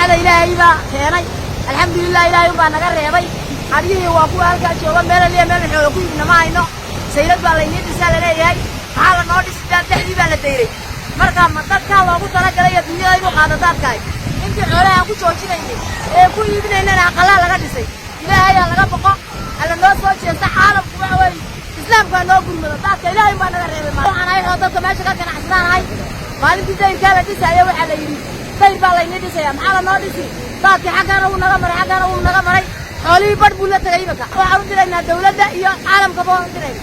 nimcada ilaahay baa keenay alxamdulillaah ilaahay baa naga reebay adii waa ku halka jooga meel xoolo ku ibna ma hayno saylad baa la inii dhisaa la leeyahay maxaa la noo dhistaa dhexdii baa la dayray marka ma dadka loogu talagalay adduunyada inuu qaado dadkaay intii xoolaha ku joojinaynay ee ku iibinaynana aqalaa laga dhisay ilaahay laga boqo alla noo soo jeesta caalamku waxa way islaamka noo gurmado dadka ilaahay baa naga reebay waxaan ay dadka meesha ka ganacsanahay maalintii dayrka la dhisay waxa la yiri dayr baa la inii dhisay maxaa la noo dhisi dadka xaqana uu naga maray xoolihii badh buu la tagay imika waxaan u diraynaa dawladda iyo caalamka baa u dirayna